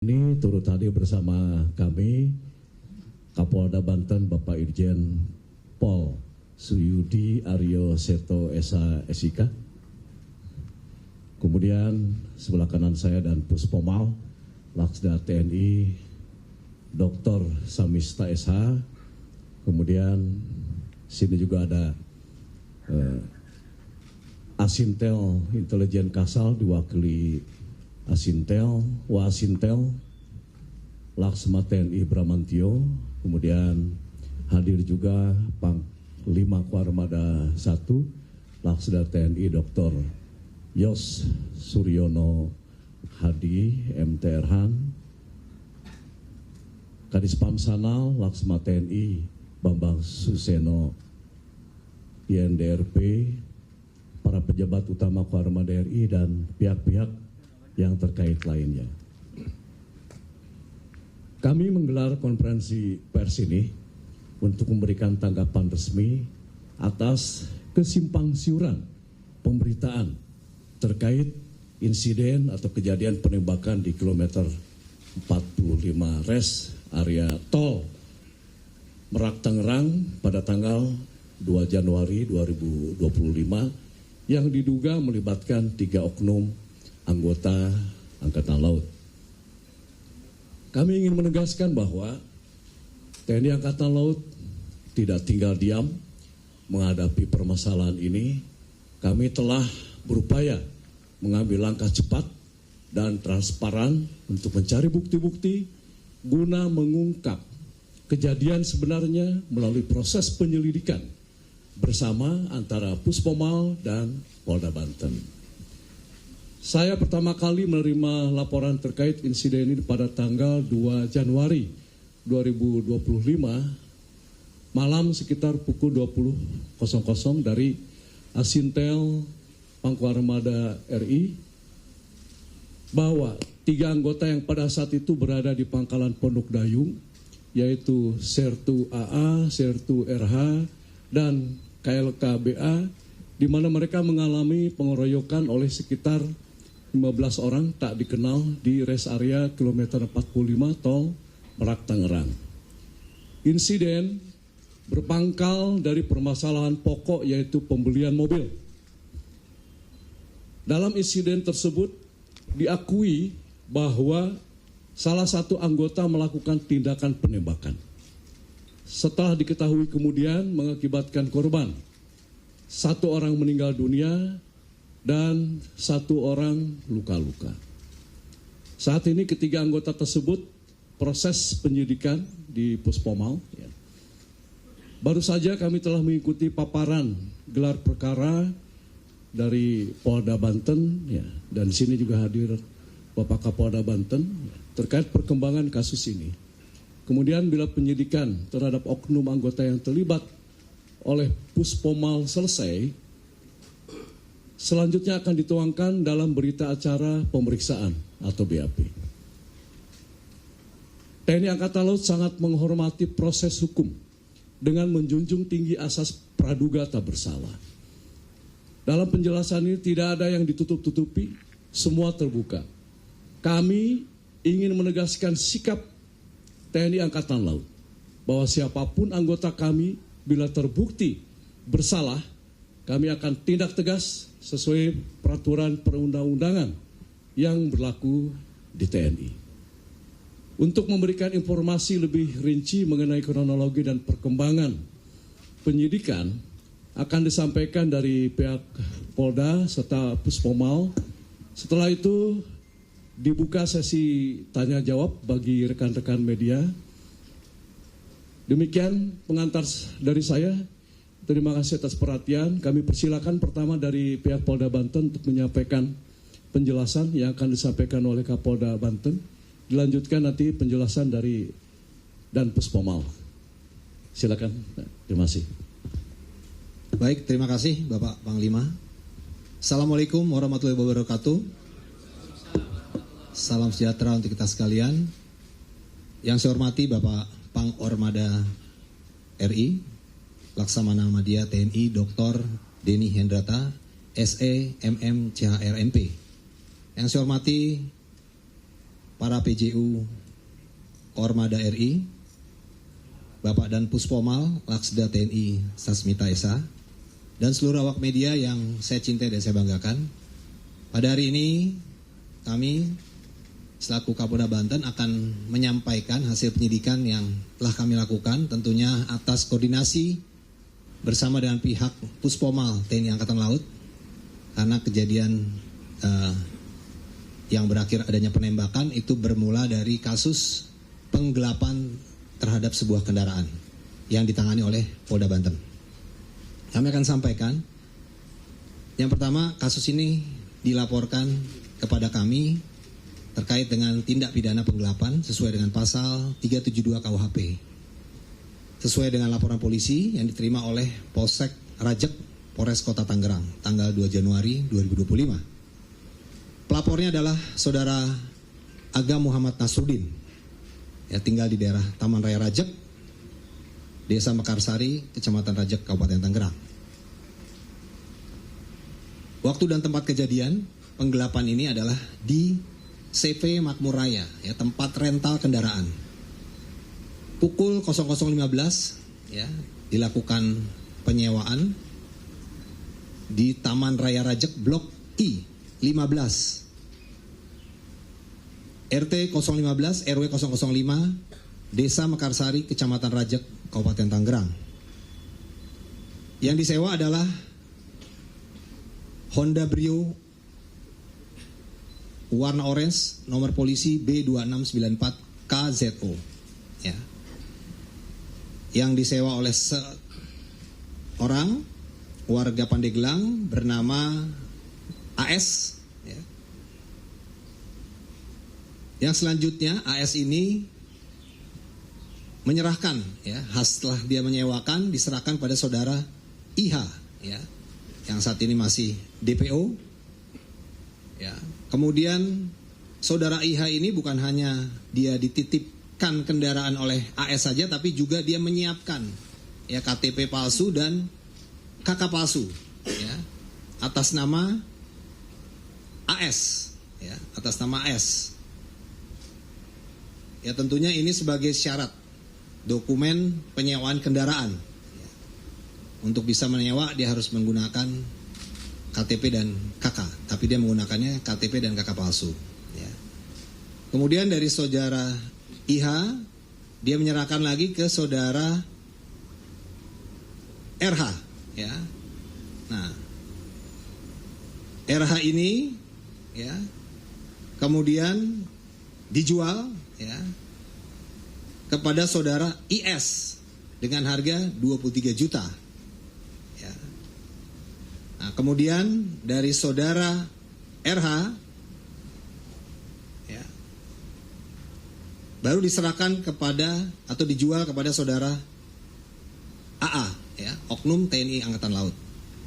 Ini turut hadir bersama kami Kapolda Banten Bapak Irjen Pol Suyudi Aryo Seto SIK. Kemudian sebelah kanan saya dan Puspomal Laksda TNI Dr. Samista SH. Kemudian sini juga ada Asintel Intelijen Kasal diwakili Asintel, Wasintel, Laksma TNI Bramantio, kemudian hadir juga Panglima Koarmada 1, Laksda TNI Dr. Yos Suryono Hadi, MTRhan, Kadis Pamsanal, Laksma TNI Bambang Suseno, INDRP, para pejabat utama Koarmada RI dan pihak-pihak yang terkait lainnya. Kami menggelar konferensi pers ini untuk memberikan tanggapan resmi atas kesimpangsiuran pemberitaan terkait insiden atau kejadian penembakan di kilometer 45 res area tol Merak Tangerang pada tanggal 2 Januari 2025 yang diduga melibatkan 3 oknum anggota Angkatan Laut. Kami ingin menegaskan bahwa TNI Angkatan Laut tidak tinggal diam menghadapi permasalahan ini. Kami telah berupaya mengambil langkah cepat dan transparan untuk mencari bukti-bukti guna mengungkap kejadian sebenarnya melalui proses penyelidikan bersama antara Puspomal dan Polda Banten. Saya pertama kali menerima laporan terkait insiden ini pada tanggal 2 Januari 2025 malam sekitar pukul 20.00 dari Asintel Pangkoarmada RI bahwa 3 anggota yang pada saat itu berada di Pangkalan Pondok Dayung yaitu Sertu AA, Sertu RH, dan KLKBA di mana mereka mengalami pengeroyokan oleh sekitar 15 orang tak dikenal di res area kilometer 45 tol Merak Tangerang. Insiden berpangkal dari permasalahan pokok yaitu pembelian mobil. Dalam insiden tersebut diakui bahwa salah satu anggota melakukan tindakan penembakan. Setelah diketahui kemudian mengakibatkan korban. 1 orang meninggal dunia dan 1 orang luka-luka. Saat ini ketiga anggota tersebut proses penyidikan di Puspomal. Baru saja kami telah mengikuti paparan gelar perkara dari Polda Banten, dan di sini juga hadir Bapak Kapolda Banten terkait perkembangan kasus ini. Kemudian bila penyidikan terhadap oknum anggota yang terlibat oleh Puspomal selesai, selanjutnya akan dituangkan dalam berita acara pemeriksaan atau BAP. TNI Angkatan Laut sangat menghormati proses hukum dengan menjunjung tinggi asas praduga tak bersalah. Dalam penjelasan ini tidak ada yang ditutup-tutupi, semua terbuka. Kami ingin menegaskan sikap TNI Angkatan Laut bahwa siapapun anggota kami bila terbukti bersalah, kami akan tindak tegas sesuai peraturan perundang-undangan yang berlaku di TNI. Untuk memberikan informasi lebih rinci mengenai kronologi dan perkembangan penyidikan akan disampaikan dari pihak Polda serta Puspomal. Setelah itu dibuka sesi tanya jawab bagi rekan-rekan media. Demikian pengantar dari saya. Terima kasih atas perhatian. Kami persilakan pertama dari pihak Polda Banten untuk menyampaikan penjelasan yang akan disampaikan oleh Kapolda Banten. Dilanjutkan nanti penjelasan dari dan Puspomal. Silakan. Terima kasih. Baik, terima kasih Bapak Panglima. Assalamualaikum warahmatullahi wabarakatuh. Salam sejahtera untuk kita sekalian. Yang saya hormati Bapak Pangormada RI, Laksamana Madya TNI Dr. Denny Hendrata, SE MM CHRMP. Yang saya hormati para PJU Ormada RI, Bapak Dan Puspomal, Laksda TNI Sasmita Esa, dan seluruh awak media yang saya cintai dan saya banggakan. Pada hari ini kami selaku Kapolda Banten akan menyampaikan hasil penyidikan yang telah kami lakukan, tentunya atas koordinasi bersama dengan pihak Puspomal TNI Angkatan Laut, karena kejadian yang berakhir adanya penembakan itu bermula dari kasus penggelapan terhadap sebuah kendaraan yang ditangani oleh Polda Banten. Kami akan sampaikan, yang pertama, kasus ini dilaporkan kepada kami terkait dengan tindak pidana penggelapan sesuai dengan pasal 372 KUHP. Sesuai dengan laporan polisi yang diterima oleh Polsek Rajek, Polres Kota Tangerang, tanggal 2 Januari 2025. Pelapornya adalah Saudara Aga Muhammad Nasruddin, ya, tinggal di daerah Taman Raya Rajek, Desa Mekarsari, Kecamatan Rajek, Kabupaten Tangerang. Waktu dan tempat kejadian penggelapan ini adalah di CV Makmur Raya, ya, tempat rental kendaraan. Pukul 00.15 ya, dilakukan penyewaan di Taman Raya Rajek Blok I 15 RT 015 RW 005 Desa Mekarsari Kecamatan Rajek Kabupaten Tangerang. Yang disewa adalah Honda Brio warna orange nomor polisi B2694 KZO, ya, yang disewa oleh seorang warga Pandeglang bernama AS, ya. Yang selanjutnya AS ini menyerahkan, ya, setelah dia menyewakan diserahkan pada saudara IH, ya, yang saat ini masih DPO, ya. Kemudian saudara IH ini bukan hanya dia dititipkan kendaraan oleh AS saja, tapi juga dia menyiapkan, ya, KTP palsu dan KK palsu, ya, atas nama AS, ya, atas nama AS. Ya, tentunya ini sebagai syarat dokumen penyewaan kendaraan. Ya. Untuk bisa menyewa dia harus menggunakan KTP dan KK, tapi dia menggunakannya KTP dan KK palsu. Ya. Kemudian dari saudara IH, dia menyerahkan lagi ke saudara RH. Ya. Nah, RH ini, ya, kemudian dijual, ya, kepada saudara IS dengan harga 23 juta. Ya. Nah, kemudian dari saudara RH, ya, baru diserahkan kepada atau dijual kepada saudara AA, ya, Oknum TNI Angkatan Laut,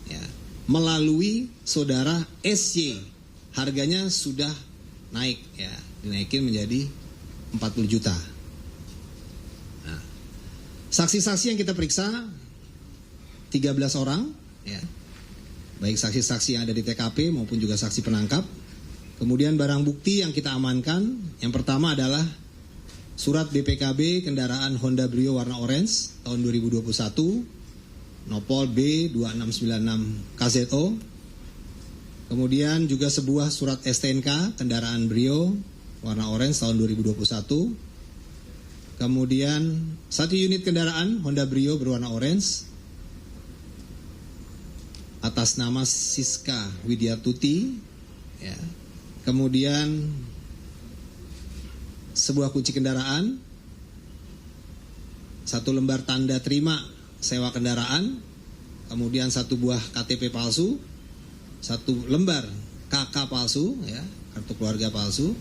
ya, melalui saudara SY. Harganya sudah naik, ya, dinaikin menjadi 40 juta. Nah, saksi-saksi yang kita periksa 13 orang, ya, baik saksi-saksi yang ada di TKP maupun juga saksi penangkap. Kemudian barang bukti yang kita amankan, yang pertama adalah surat BPKB kendaraan Honda Brio warna orange tahun 2021, Nopol B2696 KZO. Kemudian juga sebuah surat STNK kendaraan Brio warna orange tahun 2021. Kemudian 1 unit kendaraan Honda Brio berwarna orange atas nama Siska Widyatuti, ya. Kemudian sebuah kunci kendaraan, 1 lembar tanda terima sewa kendaraan, kemudian 1 buah KTP palsu, 1 lembar KK palsu, ya, kartu keluarga palsu,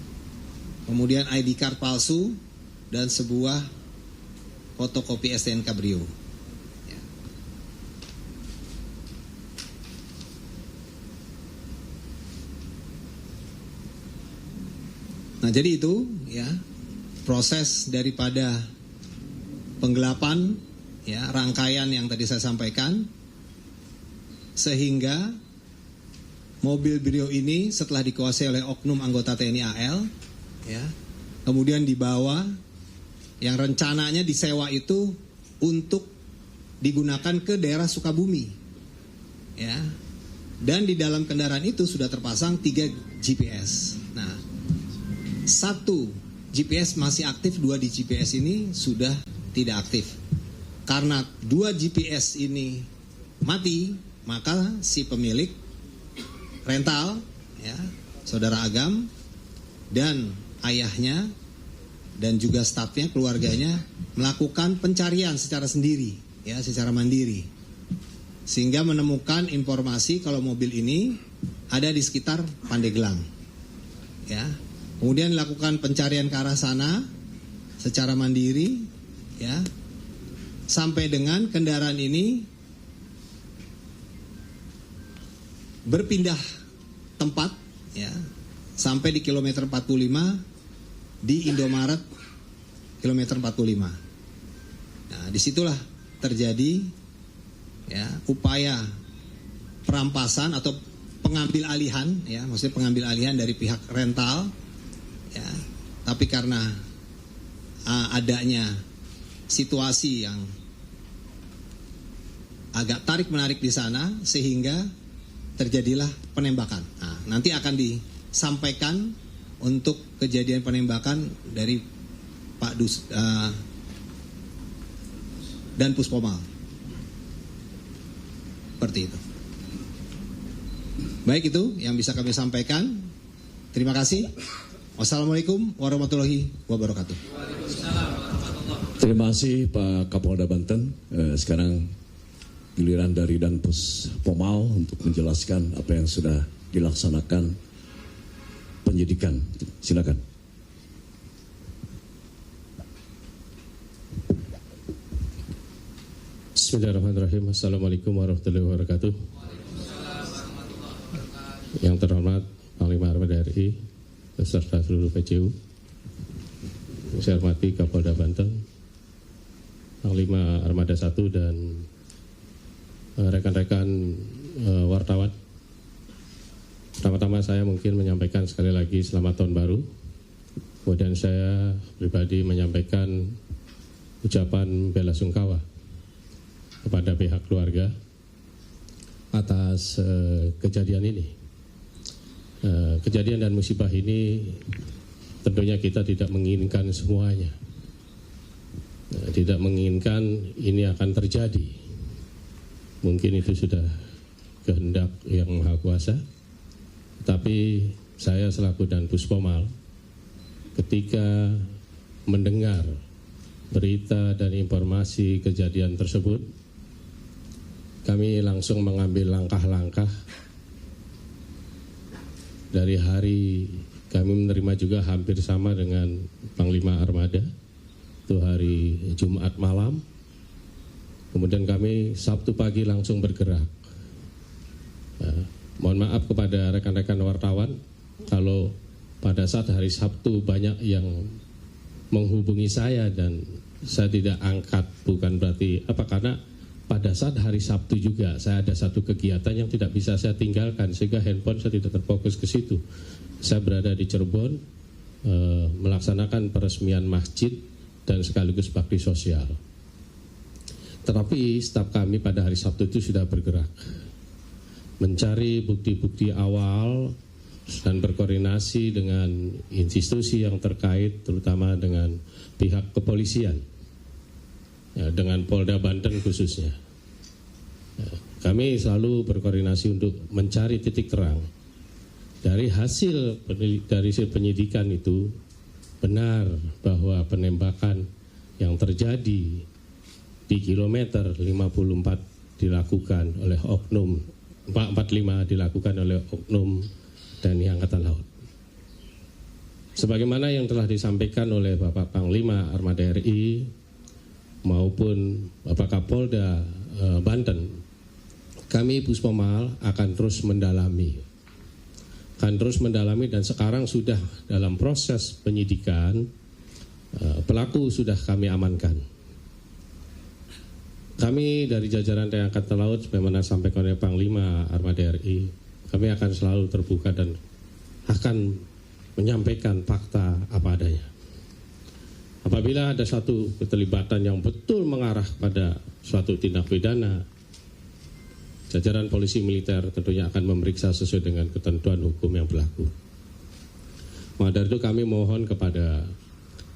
kemudian ID card palsu, dan sebuah fotokopi STNK Brio. Ya. Nah, jadi itu, ya, proses daripada penggelapan, ya, rangkaian yang tadi saya sampaikan, sehingga mobil Brio ini setelah dikuasai oleh oknum anggota TNI AL, ya, kemudian dibawa, yang rencananya disewa itu untuk digunakan ke daerah Sukabumi, ya. Dan di dalam kendaraan itu sudah terpasang 3 GPS. Nah, 1 GPS masih aktif, 2 di GPS ini sudah tidak aktif. Karena 2 GPS ini mati, maka si pemilik rental, ya, Saudara Agam dan ayahnya dan juga stafnya, keluarganya melakukan pencarian secara sendiri, ya, secara mandiri, sehingga menemukan informasi kalau mobil ini ada di sekitar Pandeglang, ya. Kemudian lakukan pencarian ke arah sana secara mandiri, ya, sampai dengan kendaraan ini berpindah tempat, ya, sampai di kilometer 45 di Indomaret kilometer 45. Nah, disitulah terjadi, ya, upaya perampasan atau pengambil alihan, ya, maksudnya pengambil alihan dari pihak rental, ya, tapi karena adanya situasi yang agak tarik-menarik di sana sehingga terjadilah penembakan. Nah, nanti akan disampaikan untuk kejadian penembakan dari Pak dan Puspomal. Seperti itu. Baik, itu yang bisa kami sampaikan. Terima kasih. Wassalamualaikum warahmatullahi wabarakatuh. Terima kasih Pak Kapolda Banten. Sekarang giliran dari Danpus Pomal untuk menjelaskan apa yang sudah dilaksanakan penyidikan. Silakan. Bismillahirrahmanirrahim. Assalamualaikum warahmatullahi wabarakatuh. Yang terhormat Panglima Armada RI beserta seluruh PCU, saya hormati Kapolda Banten, Panglima Armada 1 dan rekan-rekan wartawan. Pertama-tama saya mungkin menyampaikan sekali lagi selamat tahun baru. Kemudian saya pribadi menyampaikan ucapan bela sungkawa kepada pihak keluarga atas kejadian ini. Kejadian dan musibah ini tentunya kita tidak menginginkan semuanya. Tidak menginginkan ini akan terjadi. Mungkin itu sudah kehendak yang Maha Kuasa. Tapi saya selaku Danpus Pomal, ketika mendengar berita dan informasi kejadian tersebut, kami langsung mengambil langkah-langkah. Dari hari kami menerima juga hampir sama dengan Panglima Armada, itu hari Jumat malam. Kemudian kami Sabtu pagi langsung bergerak. Mohon maaf kepada rekan-rekan wartawan kalau pada saat hari Sabtu banyak yang menghubungi saya dan saya tidak angkat, bukan berarti apa, karena pada saat hari Sabtu juga saya ada satu kegiatan yang tidak bisa saya tinggalkan sehingga handphone saya tidak terfokus ke situ. Saya berada di Cirebon melaksanakan peresmian masjid dan sekaligus bakti sosial. Tetapi staf kami pada hari Sabtu itu sudah bergerak mencari bukti-bukti awal dan berkoordinasi dengan institusi yang terkait, terutama dengan pihak kepolisian, ya, dengan Polda Banten khususnya. Ya, kami selalu berkoordinasi untuk mencari titik terang. Dari hasil penyidikan itu benar bahwa penembakan yang terjadi di kilometer 54 dilakukan oleh oknum 445 dilakukan oleh oknum TNI Angkatan Laut. Sebagaimana yang telah disampaikan oleh Bapak Panglima Armada RI maupun Bapak Kapolda Banten, kami Puspomal akan terus mendalami. Dan sekarang sudah dalam proses penyidikan, pelaku sudah kami amankan. Kami dari jajaran TNI Angkatan Laut, sebagaimana sampaikan oleh Panglima Armada RI, kami akan selalu terbuka dan akan menyampaikan fakta apa adanya. Apabila ada satu keterlibatan yang betul mengarah pada suatu tindak pidana, jajaran polisi militer tentunya akan memeriksa sesuai dengan ketentuan hukum yang berlaku. Maka dari itu kami mohon kepada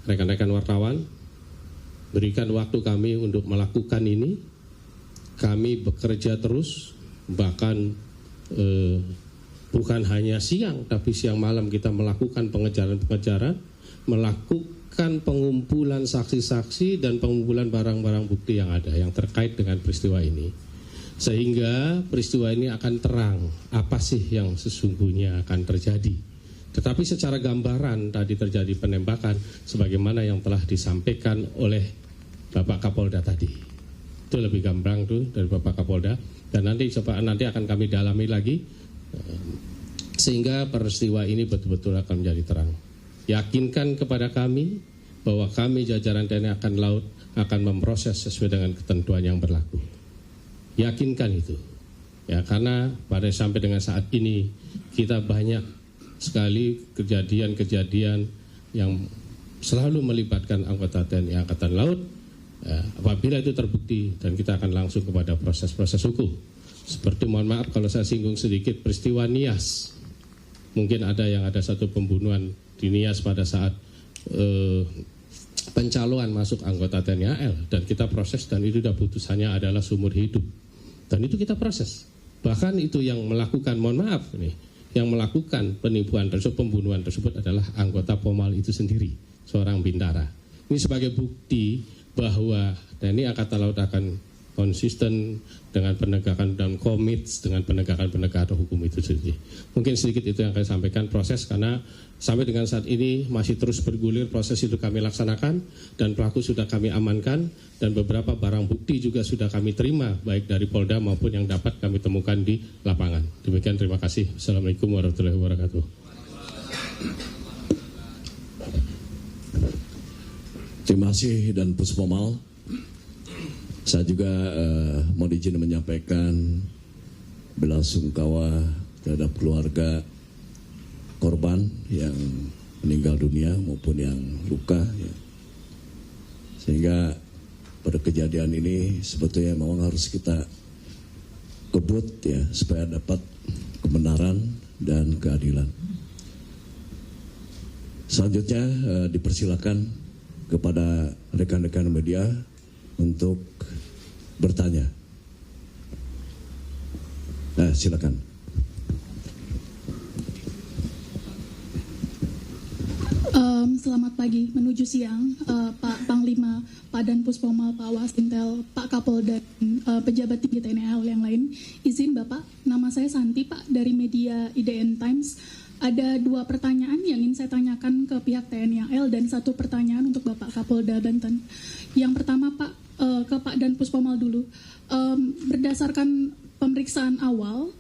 rekan-rekan wartawan, berikan waktu kami untuk melakukan ini. Kami bekerja terus, bahkan bukan hanya siang, tapi siang malam kita melakukan pengejaran-pengejaran, melakukan pengumpulan saksi-saksi dan pengumpulan barang-barang bukti yang ada yang terkait dengan peristiwa ini. Sehingga peristiwa ini akan terang apa sih yang sesungguhnya akan terjadi. Tetapi secara gambaran tadi terjadi penembakan sebagaimana yang telah disampaikan oleh Bapak Kapolda tadi. Itu lebih gampang tuh dari Bapak Kapolda, dan nanti akan kami dalami lagi sehingga peristiwa ini betul-betul akan menjadi terang. Yakinkan kepada kami bahwa kami jajaran TNI Angkatan Laut akan memproses sesuai dengan ketentuan yang berlaku. Yakinkan itu. Ya, karena pada sampai dengan saat ini kita banyak sekali kejadian-kejadian yang selalu melibatkan anggota TNI Angkatan Laut. Ya, apabila itu terbukti dan kita akan langsung kepada proses-proses hukum. Seperti mohon maaf kalau saya singgung sedikit peristiwa Nias. Mungkin ada satu pembunuhan di Nias pada saat pencalonan masuk anggota TNI AL, dan kita proses, dan itu sudah putusannya adalah seumur hidup. Dan itu kita proses. Bahkan itu yang melakukan, mohon maaf nih, yang melakukan penipuan tersebut, pembunuhan tersebut adalah anggota Pomal itu sendiri, seorang bintara. Ini sebagai bukti bahwa TNI Angkatan Laut akan konsisten dengan penegakan dan komit dengan penegakan hukum itu sendiri. Mungkin sedikit itu yang kami sampaikan proses, karena sampai dengan saat ini masih terus bergulir proses itu kami laksanakan, dan pelaku sudah kami amankan, dan beberapa barang bukti juga sudah kami terima baik dari Polda maupun yang dapat kami temukan di lapangan. Demikian, terima kasih. Assalamualaikum warahmatullahi wabarakatuh. Terima kasih dan Puspomal. Saya juga mau izin menyampaikan belasungkawa terhadap keluarga korban yang meninggal dunia maupun yang luka. Ya. Sehingga pada kejadian ini sebetulnya memang harus kita kebut ya supaya dapat kebenaran dan keadilan. Selanjutnya dipersilakan kepada rekan-rekan media untuk bertanya. Silakan. Selamat pagi menuju siang, Pak Panglima, Pak Dan Puspomal, Pak Wasintel, Pak Kapolda, pejabat tinggi TNI AL yang lain. Izin Bapak, nama saya Santi Pak dari media IDN Times. Ada 2 pertanyaan yang ingin saya tanyakan ke pihak TNI AL dan 1 pertanyaan untuk Bapak Kapolda Banten. Yang pertama Pak, ke Pak Dan Puspomal dulu. Berdasarkan pemeriksaan awal,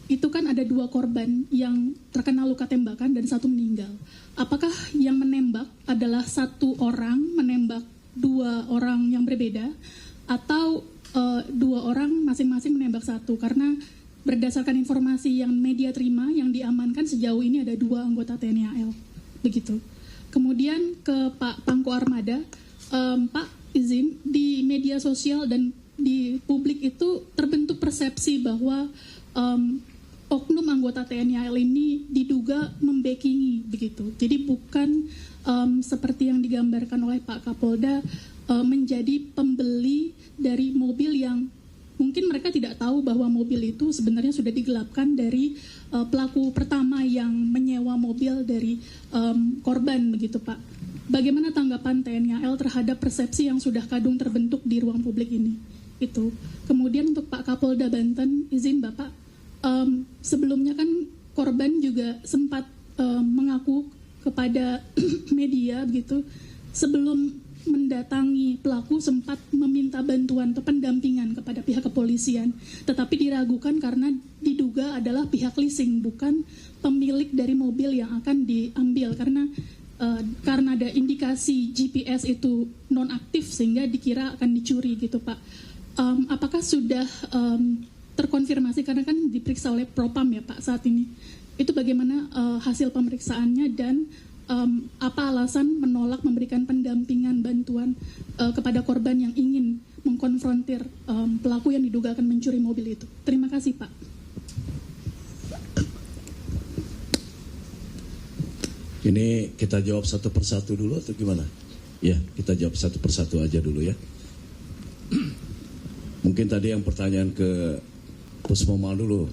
itu kan ada 2 korban yang terkena luka tembakan dan 1 meninggal. Apakah yang menembak adalah 1 orang menembak 2 orang yang berbeda, atau 2 orang masing-masing menembak 1? Karena berdasarkan informasi yang media terima, yang diamankan sejauh ini ada 2 anggota TNI AL. Begitu. Kemudian ke Pak Pangko Armada, Pak izin, di media sosial dan di publik itu terbentuk persepsi bahwa oknum anggota TNI AL ini diduga membackingi begitu. Jadi bukan seperti yang digambarkan oleh Pak Kapolda menjadi pembeli dari mobil yang mungkin mereka tidak tahu bahwa mobil itu sebenarnya sudah digelapkan dari pelaku pertama yang menyewa mobil dari korban begitu Pak. Bagaimana tanggapan TNI AL terhadap persepsi yang sudah kadung terbentuk di ruang publik ini? Itu. Kemudian untuk Pak Kapolda Banten, izin Bapak, sebelumnya kan korban juga sempat mengaku kepada media begitu, sebelum mendatangi pelaku sempat meminta bantuan atau pendampingan kepada pihak kepolisian, tetapi diragukan karena diduga adalah pihak leasing, bukan pemilik dari mobil yang akan diambil, karena ada indikasi GPS itu nonaktif sehingga dikira akan dicuri gitu Pak. Apakah sudah terkonfirmasi, karena kan diperiksa oleh Propam ya Pak saat ini, itu bagaimana hasil pemeriksaannya, dan apa alasan menolak memberikan pendampingan bantuan kepada korban yang ingin mengkonfrontir pelaku yang diduga akan mencuri mobil itu? Terima kasih, Pak. Ini kita jawab satu persatu dulu atau gimana? Ya, kita jawab satu persatu aja dulu ya. Mungkin tadi yang pertanyaan ke Puspomal dulu.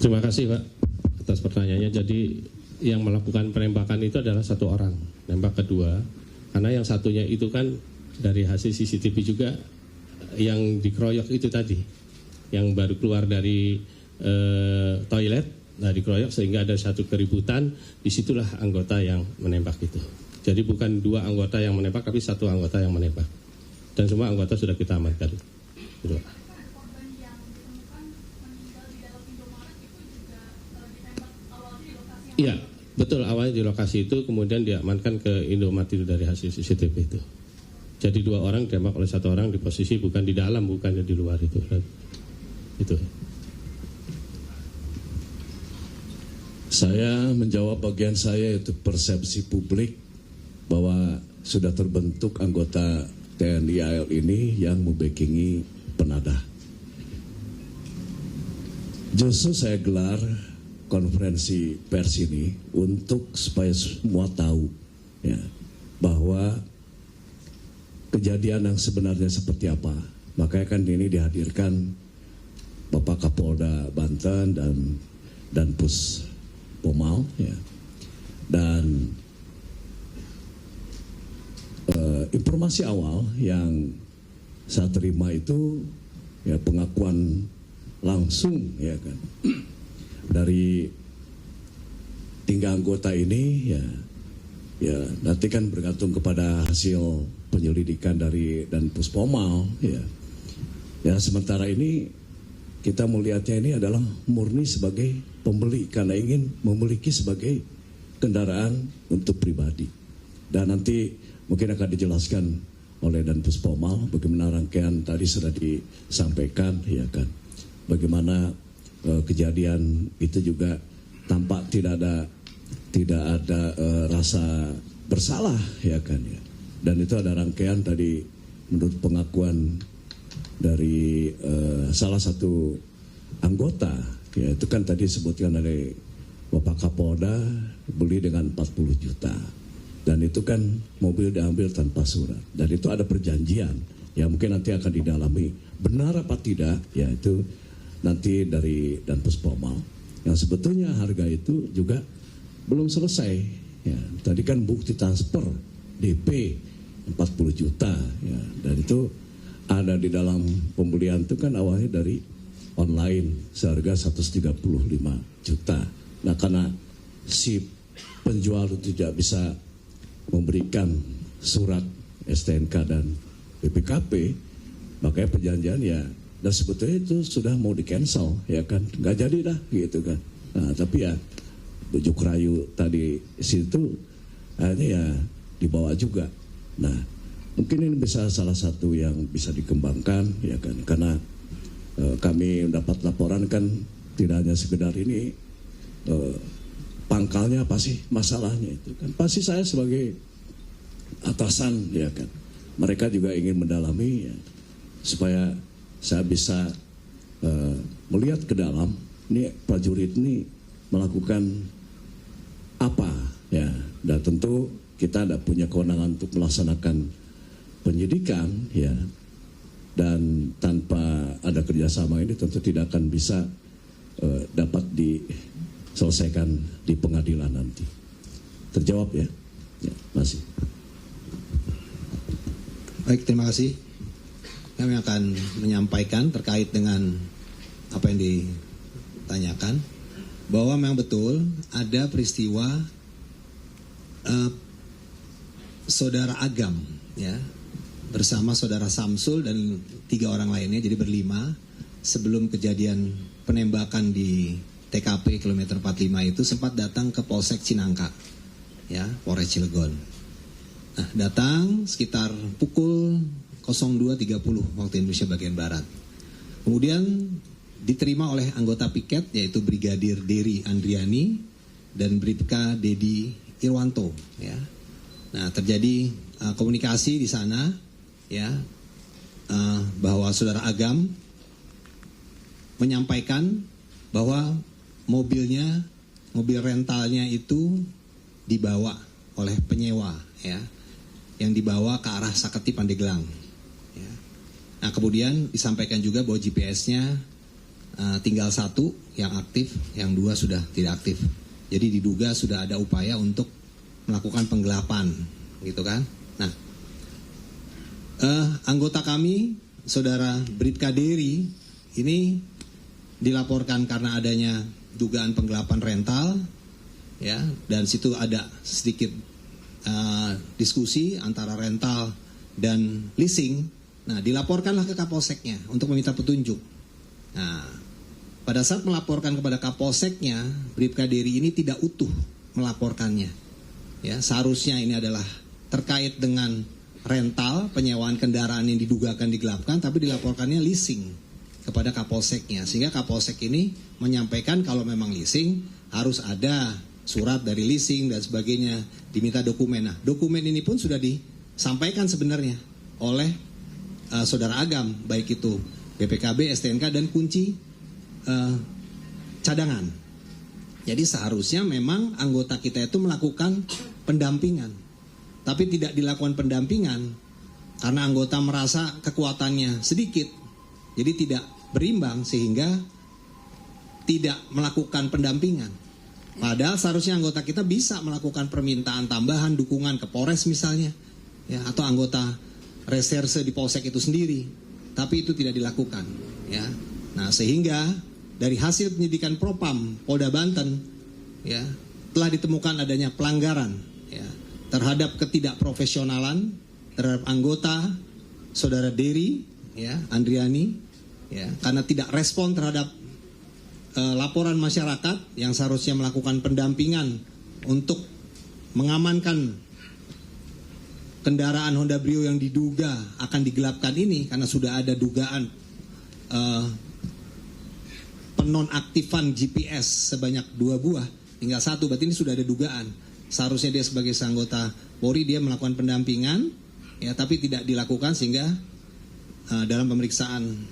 Terima kasih Pak atas pertanyaannya. Jadi yang melakukan penembakan itu adalah satu orang, nembak kedua. Karena yang satunya itu kan dari hasil CCTV juga yang dikeroyok itu tadi, yang baru keluar dari toilet, dikeroyok sehingga ada satu keributan. Disitulah anggota yang menembak itu. Jadi bukan dua anggota yang menembak, tapi satu anggota yang menembak. Dan semua anggota sudah kita amankan. Gitu. Iya, betul, awalnya di lokasi itu, kemudian diamankan ke Indomaret itu dari hasil CCTV itu. Jadi dua orang ditembak oleh satu orang di posisi bukan di dalam, bukannya di luar itu. Itu. Saya menjawab bagian saya, yaitu persepsi publik bahwa sudah terbentuk anggota TNI AL ini yang membackingi penadah. Justru saya gelar konferensi pers ini untuk supaya semua tahu ya, bahwa kejadian yang sebenarnya seperti apa. Makanya kan ini dihadirkan Bapak Kapolda Banten dan Puspomal ya. Dan informasi awal yang saya terima itu ya pengakuan langsung ya kan dari 3 anggota ini ya nanti kan bergantung kepada hasil penyelidikan dari dan Puspomal ya sementara ini kita melihatnya ini adalah murni sebagai pembeli karena ingin memiliki sebagai kendaraan untuk pribadi. Dan nanti mungkin akan dijelaskan oleh dan Puspomal bagaimana rangkaian tadi sudah disampaikan ya kan, bagaimana kejadian itu juga tampak tidak ada rasa bersalah ya kan ya. Dan itu ada rangkaian tadi menurut pengakuan dari salah satu anggota ya, itu kan tadi disebutkan oleh Bapak Kapolda beli dengan 40 juta. Dan itu kan mobil diambil tanpa surat. Dan itu ada perjanjian yang mungkin nanti akan didalami. Benar apa tidak, ya itu nanti dari dan Puspomal. Yang sebetulnya harga itu juga belum selesai. Ya, tadi kan bukti transfer DP 40 juta. Ya, dan itu ada di dalam pembelian itu kan awalnya dari online seharga 135 juta. Nah karena si penjual itu tidak bisa memberikan surat STNK dan BPKP, makanya perjanjian ya, dan sebetulnya itu sudah mau di cancel ya kan, nggak jadi dah gitu kan. Nah, tapi ya bujuk rayu tadi situ akhirnya ya dibawa juga. Nah mungkin ini bisa salah satu yang bisa dikembangkan ya kan, karena kami mendapat laporan kan tidak hanya sekedar ini pangkalnya apa sih masalahnya itu kan, pasti saya sebagai atasan ya kan, mereka juga ingin mendalami ya, supaya saya bisa melihat ke dalam ini prajurit ini melakukan apa ya, dan tentu kita tidak punya kewenangan untuk melaksanakan penyidikan ya, dan tanpa ada kerjasama ini tentu tidak akan bisa dapat diselesaikan di pengadilan nanti. Terjawab ya? Ya, masih. Baik, terima kasih. Kami akan menyampaikan terkait dengan apa yang ditanyakan, bahwa memang betul ada peristiwa saudara Agam ya bersama saudara Samsul dan 3 orang lainnya, jadi berlima, sebelum kejadian penembakan di TKP kilometer 45 itu sempat datang ke Polsek Cinangka ya, Polres Cilegon. Nah, datang sekitar pukul 02.30 waktu Indonesia bagian Barat. Kemudian diterima oleh anggota piket yaitu Brigadir Dery Andriani dan Bribka Dedi Irwanto. Ya. Nah, terjadi komunikasi di sana, ya, bahwa Saudara Agam menyampaikan bahwa mobil rentalnya itu dibawa oleh penyewa, ya, yang dibawa ke arah Saketi Pandeglang. Ya. Nah, kemudian disampaikan juga bahwa GPS-nya tinggal 1 yang aktif, yang 2 sudah tidak aktif. Jadi diduga sudah ada upaya untuk melakukan penggelapan, gitu kan? Nah, anggota kami, Saudara Bribka Dery, ini dilaporkan karena adanya dugaan penggelapan rental, ya, dan situ ada sedikit diskusi antara rental dan leasing. Nah, dilaporkanlah ke Kapolseknya untuk meminta petunjuk. Nah, pada saat melaporkan kepada Kapolseknya, Bribka Dery ini tidak utuh melaporkannya. Ya, seharusnya ini adalah terkait dengan rental, penyewaan kendaraan yang didugakan digelapkan, tapi dilaporkannya leasing kepada Kapolseknya. Sehingga Kapolsek ini menyampaikan kalau memang leasing harus ada surat dari leasing dan sebagainya, diminta dokumen. Nah, dokumen ini pun sudah disampaikan sebenarnya oleh Saudara Agam, baik itu BPKB, STNK, dan kunci cadangan. Jadi seharusnya memang anggota kita itu melakukan pendampingan, tapi tidak dilakukan pendampingan karena anggota merasa kekuatannya sedikit, jadi tidak berimbang sehingga tidak melakukan pendampingan. Padahal seharusnya anggota kita bisa melakukan permintaan tambahan dukungan ke Polres misalnya, ya, atau anggota reserse di Polsek itu sendiri, tapi itu tidak dilakukan, ya. Nah, sehingga dari hasil penyidikan Propam Polda Banten, ya, telah ditemukan adanya pelanggaran, ya, terhadap ketidakprofesionalan terhadap anggota Saudara Dery, ya, Andriani, ya, karena tidak respon terhadap laporan masyarakat yang seharusnya melakukan pendampingan untuk mengamankan kendaraan Honda Brio yang diduga akan digelapkan ini, karena sudah ada dugaan penonaktifan GPS sebanyak 2 buah, tinggal 1, berarti ini sudah ada dugaan. Seharusnya dia sebagai anggota Polri dia melakukan pendampingan, ya, tapi tidak dilakukan sehingga dalam pemeriksaan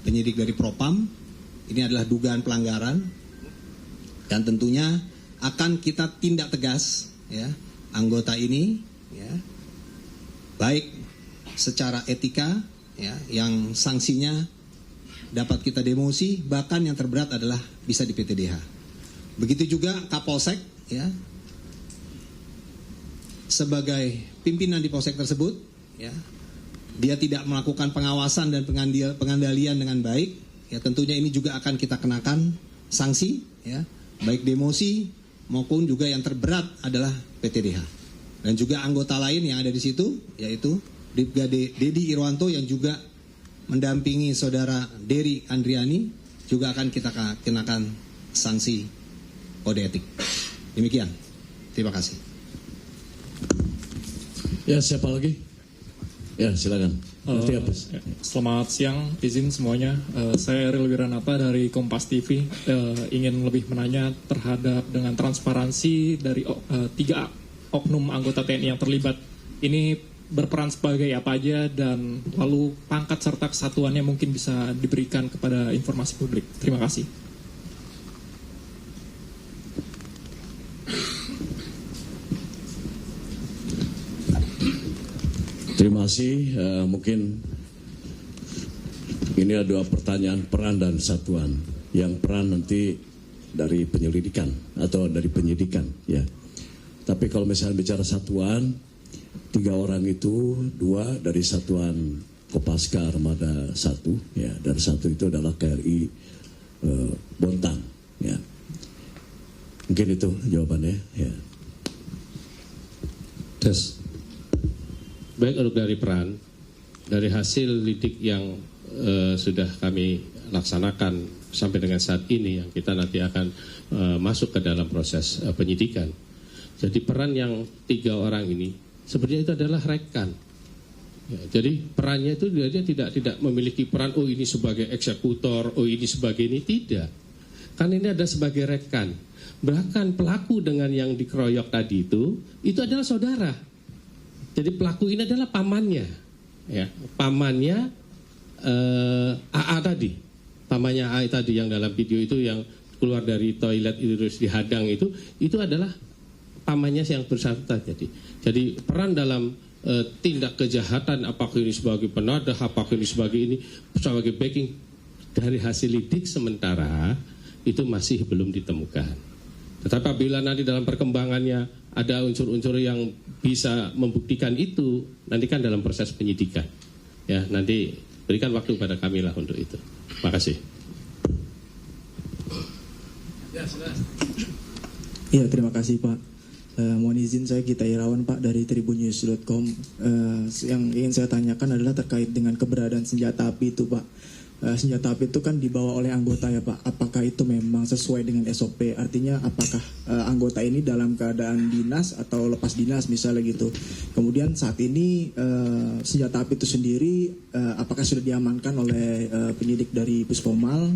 penyidik dari Propam ini adalah dugaan pelanggaran, dan tentunya akan kita tindak tegas, ya, anggota ini, ya, baik secara etika, ya, yang sanksinya dapat kita demosi, bahkan yang terberat adalah bisa di PTDH. Begitu juga Kapolsek, ya, sebagai pimpinan di Polsek tersebut, ya, dia tidak melakukan pengawasan dan pengandalian dengan baik, ya, tentunya ini juga akan kita kenakan sanksi, ya, baik demosi maupun juga yang terberat adalah PTDH. Dan juga anggota lain yang ada di situ, yaitu Bribka Dedi Irwanto yang juga mendampingi Saudara Dery Andriani, juga akan kita kenakan sanksi kode etik. Demikian. Terima kasih. Ya, siapa lagi? Ya, silakan. Selamat siang, izin semuanya. Saya Eril Wiranata dari Kompas TV. Ingin lebih menanya terhadap dengan transparansi dari 3 oknum anggota TNI yang terlibat. Ini berperan sebagai apa aja, dan lalu pangkat serta kesatuannya mungkin bisa diberikan kepada informasi publik. Terima kasih. Terima kasih. Mungkin ini ada 2 pertanyaan peran dan satuan. Yang peran nanti dari penyelidikan atau dari penyidikan, ya. Tapi kalau misalnya bicara satuan, 3 orang itu 2 dari satuan Kopaska Armada 1, ya, dan 1 itu adalah KRI Bontang, ya. Mungkin itu jawabannya, ya. Tes. Baik, untuk dari peran, dari hasil lidik yang sudah kami laksanakan sampai dengan saat ini, yang kita nanti akan masuk ke dalam proses penyidikan. Jadi peran yang 3 orang ini sebenarnya itu adalah rekan. Ya, jadi perannya itu dia tidak memiliki peran, oh ini sebagai eksekutor, oh ini sebagai ini, tidak. Kan ini ada sebagai rekan. Bahkan pelaku dengan yang dikeroyok tadi itu adalah saudara. Jadi pelaku ini adalah pamannya, ya, pamannya AA tadi, pamannya AA tadi yang dalam video itu yang keluar dari toilet itu terus dihadang itu adalah pamannya yang bersangkutan. Jadi peran dalam tindak kejahatan, apakah ini sebagai penadah, apakah ini sebagai backing dari hasil lidik sementara itu masih belum ditemukan. Tetapi apabila nanti dalam perkembangannya ada unsur-unsur yang bisa membuktikan itu, nanti kan dalam proses penyidikan. Ya, nanti berikan waktu pada kami lah untuk itu. Terima kasih. Iya, terima kasih Pak. Mohon izin, saya Gita Irawan Pak dari tribunnews.com. Yang ingin saya tanyakan adalah terkait dengan keberadaan senjata api itu Pak. Senjata api itu kan dibawa oleh anggota ya Pak. Apakah itu memang sesuai dengan SOP? Artinya apakah anggota ini dalam keadaan dinas atau lepas dinas misalnya gitu. Kemudian saat ini senjata api itu sendiri apakah sudah diamankan oleh penyidik dari Puspomal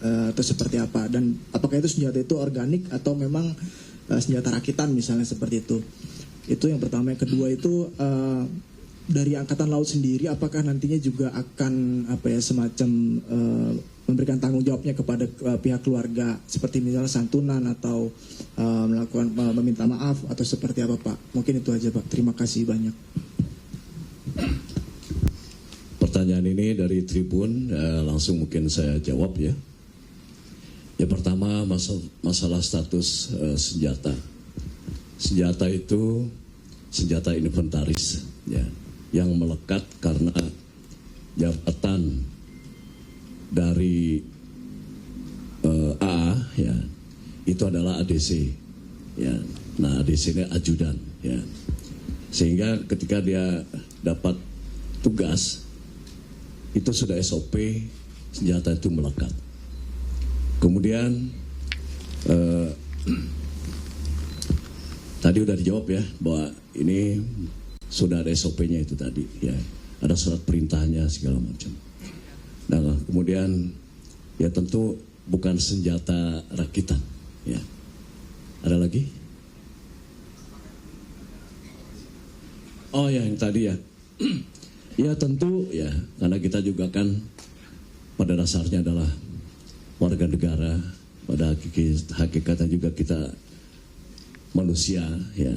atau seperti apa? Dan apakah itu senjata itu organik atau memang senjata rakitan misalnya seperti itu? Itu yang pertama. Yang kedua itu dari Angkatan Laut sendiri apakah nantinya juga akan semacam memberikan tanggung jawabnya kepada pihak keluarga seperti misalnya santunan atau melakukan meminta maaf atau seperti apa Pak? Mungkin itu aja Pak. Terima kasih banyak. Pertanyaan ini dari Tribun, langsung mungkin saya jawab ya. Ya, pertama masalah status senjata. Senjata itu senjata inventaris ya, yang melekat karena jabatan dari AA ya, itu adalah ADC ya. Nah, ADC ini ajudan ya. Sehingga ketika dia dapat tugas itu sudah SOP, senjata itu melekat. Kemudian tadi udah dijawab ya bahwa ini sudah ada SOP-nya itu tadi ya, ada surat perintahnya segala macam. Nah, kemudian ya tentu bukan senjata rakitan ya. Ada lagi? Oh ya, yang tadi ya. Ya tentu ya, karena kita juga kan pada dasarnya adalah warga negara, pada hakikatnya juga kita manusia ya.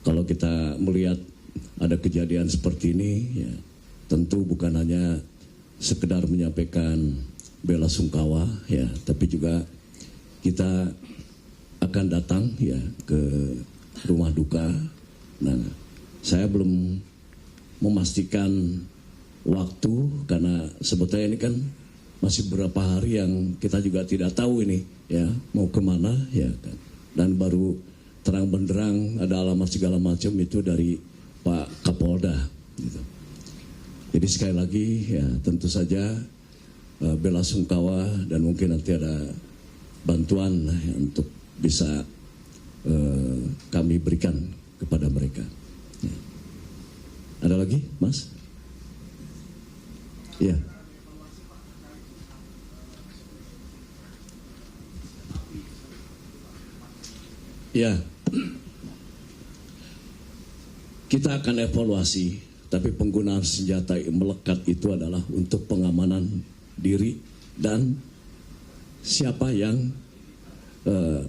Kalau kita melihat ada kejadian seperti ini ya, tentu bukan hanya sekedar menyampaikan bela sungkawa ya, tapi juga kita akan datang ya ke rumah duka. Nah, saya belum memastikan waktu karena sebetulnya ini kan masih beberapa hari yang kita juga tidak tahu ini ya mau kemana ya kan. Dan baru terang benderang ada alamat segala macam itu dari Pak Kapolda gitu. Jadi sekali lagi ya tentu saja bela sungkawa dan mungkin nanti ada bantuan ya, untuk bisa kami berikan kepada mereka ya. Ada lagi Mas? Ya. Ya, kita akan evaluasi, tapi penggunaan senjata melekat itu adalah untuk pengamanan diri dan siapa yang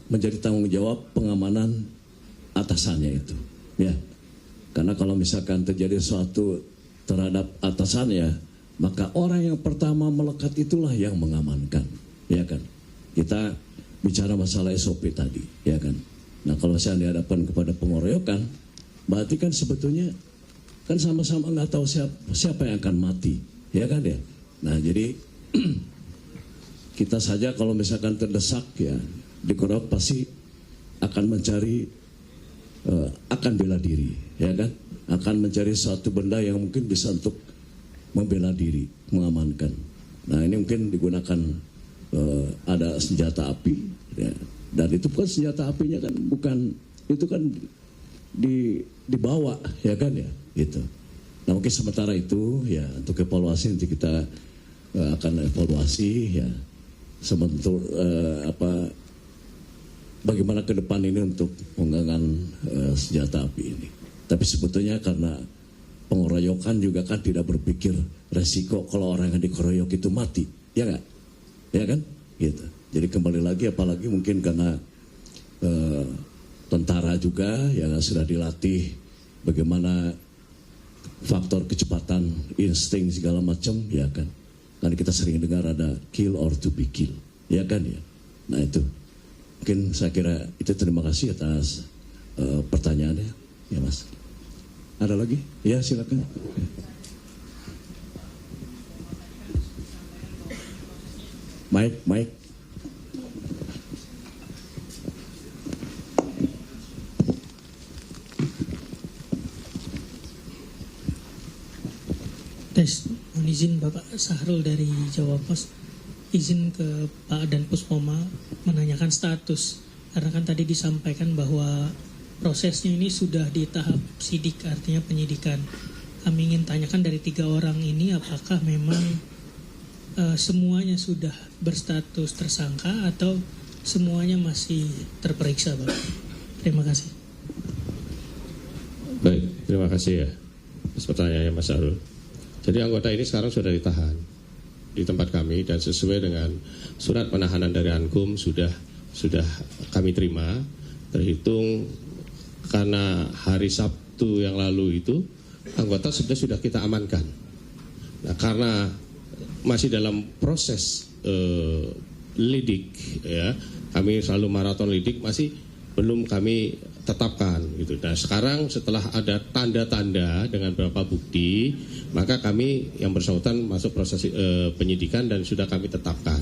menjadi tanggung jawab pengamanan atasannya itu. Ya, karena kalau misalkan terjadi sesuatu terhadap atasannya, maka orang yang pertama melekat itulah yang mengamankan, ya kan? Kita bicara masalah SOP tadi, ya kan? Nah, kalau saya dihadapkan kepada pengeroyokan, berarti kan sebetulnya kan sama-sama nggak tahu siapa yang akan mati, ya kan ya. Nah, jadi kita saja kalau misalkan terdesak ya dikeroyok pasti akan mencari, akan bela diri, ya kan, akan mencari suatu benda yang mungkin bisa untuk membela diri, mengamankan. Nah, ini mungkin digunakan ada senjata api, ya. Dan itu kan senjata apinya kan bukan itu kan dibawa ya kan ya gitu. Nah mungkin sementara itu ya untuk evaluasi nanti kita akan evaluasi ya sebentuk bagaimana ke depan ini untuk penggangan senjata api ini. Tapi sebetulnya karena pengeroyokan juga kan tidak berpikir resiko kalau orang yang dikeroyok itu mati, ya nggak? Ya kan? Gitu. Jadi kembali lagi apalagi mungkin karena tentara juga yang sudah dilatih bagaimana faktor kecepatan, insting segala macam, ya kan? Kan kita sering dengar ada kill or to be kill, ya kan ya? Nah itu, mungkin saya kira itu. Terima kasih atas pertanyaannya, ya Mas. Ada lagi? Ya silakan. Mike. Tes, mohon izin Bapak Sahrul dari Jawa Pos, izin ke Pak Dan Puspoma menanyakan status, karena kan tadi disampaikan bahwa prosesnya ini sudah di tahap sidik, artinya penyidikan. Kami ingin tanyakan dari 3 orang ini apakah memang semuanya sudah berstatus tersangka atau semuanya masih terperiksa, Bapak? Terima kasih. Baik, terima kasih ya atas pertanyaannya Mas Arul. Jadi anggota ini sekarang sudah ditahan di tempat kami dan sesuai dengan surat penahanan dari Ankum sudah kami terima, terhitung karena hari Sabtu yang lalu itu anggota sudah kita amankan. Nah, karena masih dalam proses lidik ya, kami selalu maraton lidik, masih belum kami tetapkan gitu. Nah sekarang setelah ada tanda-tanda dengan beberapa bukti, maka kami yang bersangkutan masuk proses penyidikan dan sudah kami tetapkan.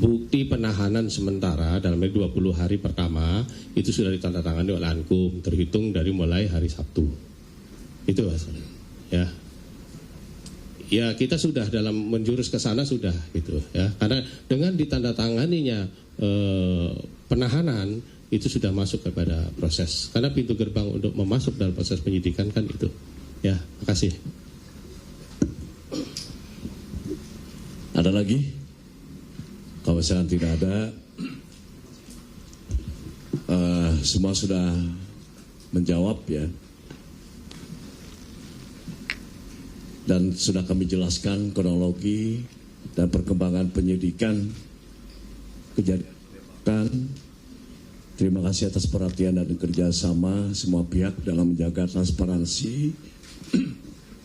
Bukti penahanan sementara dalam 20 hari pertama itu sudah ditandatangani oleh Ankum, terhitung dari mulai hari Sabtu. Itu Mas. Ya. Ya kita sudah dalam menjurus ke sana sudah gitu ya. Karena dengan ditandatanganinya penahanan itu sudah masuk kepada proses. Karena pintu gerbang untuk memasuk dalam proses penyidikan kan itu. Ya, makasih. Ada lagi? Kalau misalnya tidak ada, semua sudah menjawab ya. Dan sudah kami jelaskan kronologi dan perkembangan penyidikan kejadian. Terima kasih atas perhatian dan kerjasama semua pihak dalam menjaga transparansi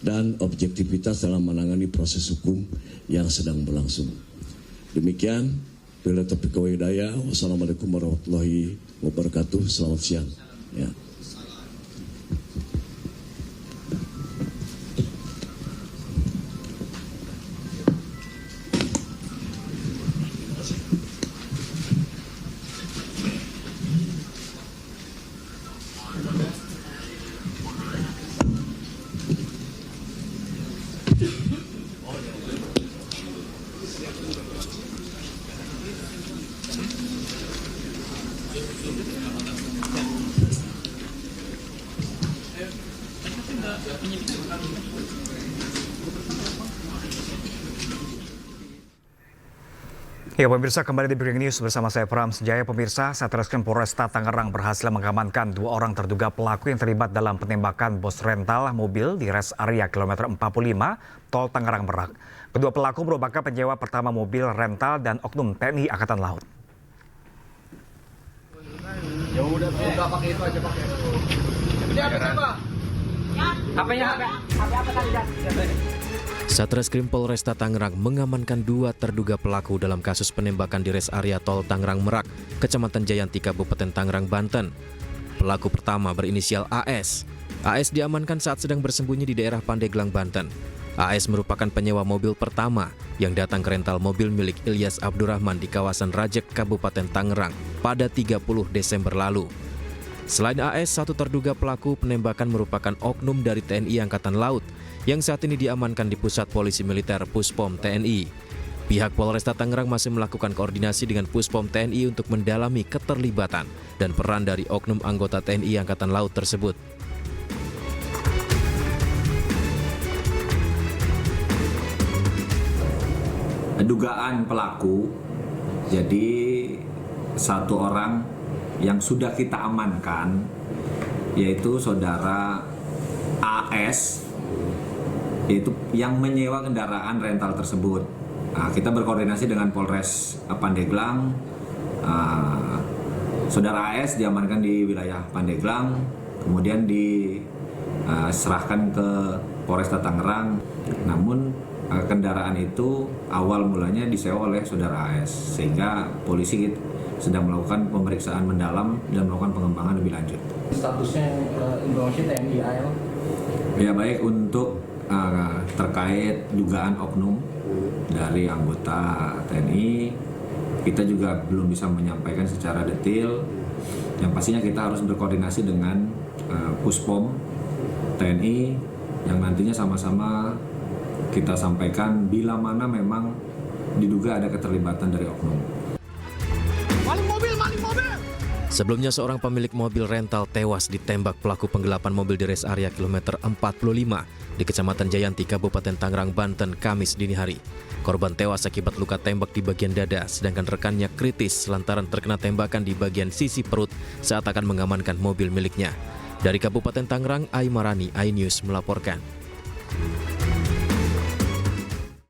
dan objektivitas dalam menangani proses hukum yang sedang berlangsung. Demikian, bila taufiq wal hidayah. Wassalamualaikum warahmatullahi wabarakatuh. Selamat siang. Ya. Ya pemirsa, kembali di Breaking News bersama saya Pram Sejaya. Pemirsa, Satreskrim Polresta Tangerang berhasil mengamankan 2 orang terduga pelaku yang terlibat dalam penembakan bos rental mobil di rest area kilometer 45 Tol Tangerang Merak. Kedua pelaku merupakan penyewa pertama mobil rental dan oknum TNI Angkatan Laut. Ya udah nggak pakai itu aja pakai. Ini apa siapa? HP-nya HP apa tadi? Satreskrim Polresta Tangerang mengamankan 2 terduga pelaku dalam kasus penembakan di rest area Tol Tangerang Merak, Kecamatan Jayanti, Kabupaten Tangerang, Banten. Pelaku pertama berinisial AS. AS diamankan saat sedang bersembunyi di daerah Pandeglang, Banten. AS merupakan penyewa mobil pertama yang datang ke rental mobil milik Ilyas Abdurrahman di kawasan Rajek, Kabupaten Tangerang pada 30 Desember lalu. Selain AS, 1 terduga pelaku penembakan merupakan oknum dari TNI Angkatan Laut yang saat ini diamankan di Pusat Polisi Militer Puspom TNI. Pihak Polresta Tangerang masih melakukan koordinasi dengan Puspom TNI untuk mendalami keterlibatan dan peran dari oknum anggota TNI Angkatan Laut tersebut. Dugaan pelaku, jadi satu orang yang sudah kita amankan, yaitu saudara AS, yaitu yang menyewa kendaraan rental tersebut. Nah, kita berkoordinasi dengan Polres Pandeglang. Saudara AS diamankan di wilayah Pandeglang, kemudian diserahkan ke Polresta Tangerang. Namun kendaraan itu awal mulanya disewa oleh saudara AS, sehingga polisi sedang melakukan pemeriksaan mendalam dan melakukan pengembangan lebih lanjut. Statusnya informasi TNI AL? Ya, baik untuk terkait dugaan oknum dari anggota TNI, kita juga belum bisa menyampaikan secara detail. Yang pastinya kita harus berkoordinasi dengan Puspom TNI yang nantinya sama-sama kita sampaikan bila mana memang diduga ada keterlibatan dari oknum. Maling mobil! Sebelumnya seorang pemilik mobil rental tewas ditembak pelaku penggelapan mobil di res area kilometer 45 di Kecamatan Jayanti, Kabupaten Tangerang, Banten, Kamis dini hari. Korban tewas akibat luka tembak di bagian dada, sedangkan rekannya kritis lantaran terkena tembakan di bagian sisi perut saat akan mengamankan mobil miliknya. Dari Kabupaten Tangerang, Aimarani, iNews melaporkan.